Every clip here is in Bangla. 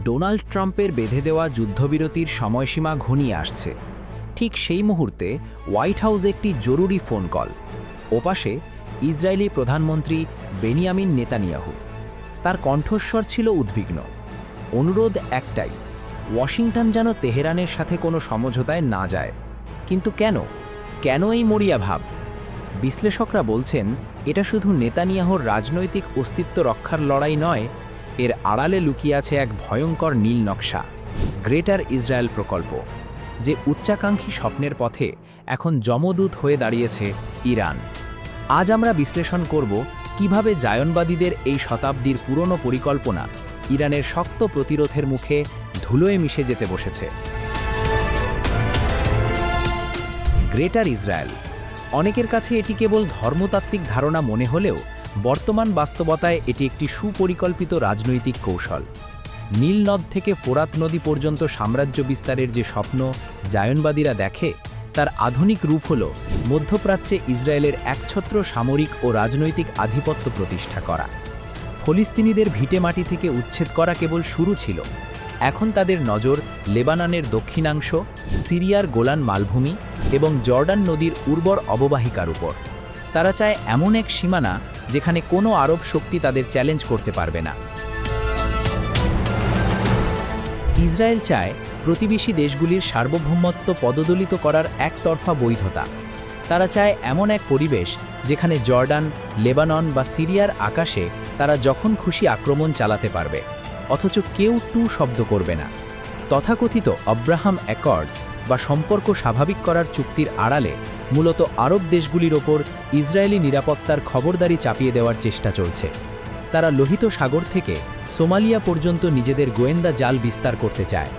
ডোনাল্ড ট্রাম্পের বেঁধে দেওয়া যুদ্ধবিরতির সময়সীমা ঘনিয়ে আসছে। ঠিক সেই মুহূর্তে হোয়াইট হাউসে একটি জরুরি ফোন কল। ওপাশে ইসরায়েলি প্রধানমন্ত্রী বেনিয়ামিন নেতানিয়াহু। তার কণ্ঠস্বর ছিল উদ্বিগ্ন। অনুরোধ একটাই, ওয়াশিংটন যেন তেহরানের সাথে কোনো সমঝোতায় না যায়। কিন্তু কেন এই মরিয়া ভাব? বিশ্লেষকরা বলছেন, এটা শুধু নেতানিয়াহুর রাজনৈতিক অস্তিত্ব রক্ষার লড়াই নয়, এর আড়ালে লুকিয়ে আছে এক ভয়ঙ্কর নীল নকশা, গ্রেটার ইসরায়েল প্রকল্প, যে উচ্চাকাঙ্ক্ষী স্বপ্নের পথে এখন যমদূত হয়ে দাঁড়িয়েছে ইরান। আজ আমরা বিশ্লেষণ করব কিভাবে জায়নবাদীদের এই শতাব্দীর পুরনো পরিকল্পনা ইরানের শক্ত প্রতিরোধের মুখে ধুলোয় মিশে যেতে বসেছে। গ্রেটার ইসরায়েল, অনেকের কাছে এটি কেবল ধর্মতাত্ত্বিক ধারণা মনে হলেও বর্তমান বাস্তবতায় এটি একটি সুপরিকল্পিত রাজনৈতিক কৌশল। নীল নদ থেকে ফোরাত নদী পর্যন্ত সাম্রাজ্য বিস্তারের যে স্বপ্ন জায়নবাদীরা দেখে, তার আধুনিক রূপ হল মধ্যপ্রাচ্যে ইসরায়েলের একছত্র সামরিক ও রাজনৈতিক আধিপত্য প্রতিষ্ঠা করা। ফলিস্তিনিদের ভিটেমাটি থেকে উচ্ছেদ করা কেবল শুরু ছিল। এখন তাদের নজর লেবাননের দক্ষিণাংশ, সিরিয়ার গোলান মালভূমি এবং জর্ডান নদীর উর্বর অববাহিকার উপর। তারা চায় এমন এক সীমানা যেখানে কোনো আরব শক্তি তাদের চ্যালেঞ্জ করতে পারবে না। ইসরায়েল চায় প্রতিবেশী দেশগুলির সার্বভৌমত্ব পদদলিত করার একতরফা বৈধতা। তারা চায় এমন এক পরিবেশ যেখানে জর্ডান, লেবানন বা সিরিয়ার আকাশে তারা যখন খুশি আক্রমণ চালাতে পারবে, অথচ কেউ টু শব্দ করবে না। তথাকথিত আব্রাহাম অ্যাকর্ডস বা সম্পর্ক স্বাভাবিক করার চুক্তির আড়ালে মূলত আরব দেশগুলির ওপর ইসরায়েলি নিরাপত্তার খবরদারি চাপিয়ে দেওয়ার চেষ্টা চলছে। তারা লোহিত সাগর থেকে সোমালিয়া পর্যন্ত নিজেদের গোয়েন্দা জাল বিস্তার করতে চায়।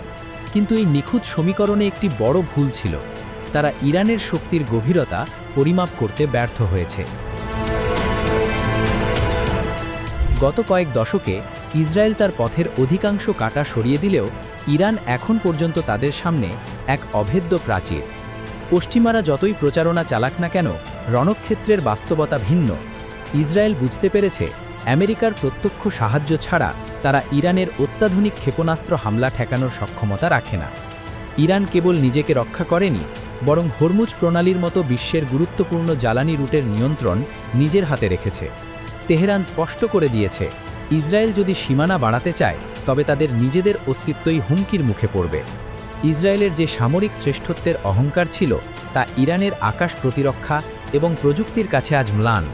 কিন্তু এই নিখুঁত সমীকরণে একটি বড় ভুল ছিল। তারা ইরানের শক্তির গভীরতা পরিমাপ করতে ব্যর্থ হয়েছে। গত কয়েক দশকে ইসরায়েল তার পথের অধিকাংশ কাঁটা সরিয়ে দিলেও ইরান এখন পর্যন্ত তাদের সামনে এক অভেদ্য প্রাচীর। পশ্চিমারা যতই প্রচারণা চালাক না কেন, রণক্ষেত্রের বাস্তবতা ভিন্ন। ইসরায়েল বুঝতে পেরেছে আমেরিকার প্রত্যক্ষ সাহায্য ছাড়া তারা ইরানের অত্যাধুনিক ক্ষেপণাস্ত্র হামলা ঠেকানোর সক্ষমতা রাখে না। ইরান কেবল নিজেকে রক্ষা করেনি, বরং হরমুজ প্রণালীর মতো বিশ্বের গুরুত্বপূর্ণ জ্বালানি রুটের নিয়ন্ত্রণ নিজের হাতে রেখেছে। তেহরান স্পষ্ট করে দিয়েছে, ইসরায়েল যদি সীমানা বাড়াতে চায় তবে তাদের নিজেদের অস্তিত্বই হুমকির মুখে পড়বে। ইসরায়েলের যে সামরিক শ্রেষ্ঠত্বের অহংকার ছিল, তা ইরানের আকাশ প্রতিরক্ষা এবং প্রযুক্তির কাছে আজ ম্লান।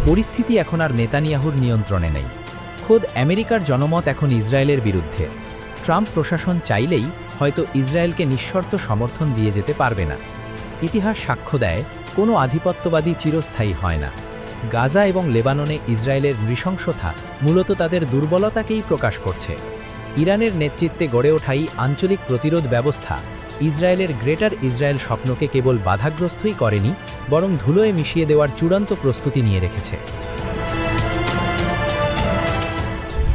পরিস্থিতি এখন আর নেতানিয়াহুর নিয়ন্ত্রণে নেই। খোদ আমেরিকার জনমত এখন ইসরায়েলের বিরুদ্ধে। ট্রাম্প প্রশাসন চাইলেই হয়তো ইসরায়েলকে নিঃশর্ত সমর্থন দিয়ে যেতে পারবে না। ইতিহাস সাক্ষ্য দেয়, কোনো আধিপত্যবাদী চিরস্থায়ী হয় না। গাজা এবং লেবাননে ইসরায়েলের নৃশংসতা মূলত তাদের দুর্বলতাকেই প্রকাশ করছে। ইরানের নেতৃত্বে গড়ে ওঠাই আঞ্চলিক প্রতিরোধ ব্যবস্থা ইসরায়েলের গ্রেটার ইসরায়েল স্বপ্নকে কেবল বাধাগ্রস্তই করেনি, বরং ধুলোয় মিশিয়ে দেওয়ার চূড়ান্ত প্রস্তুতি নিয়ে রেখেছে।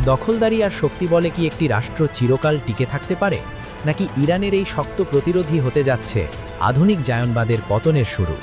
দখলদারি আর শক্তি বলে কি একটি রাষ্ট্র চিরকাল টিকে থাকতে পারে, নাকি ইরানের এই শক্ত প্রতিরোধী হতে যাচ্ছে আধুনিক জায়নবাদের পতনের শুরু?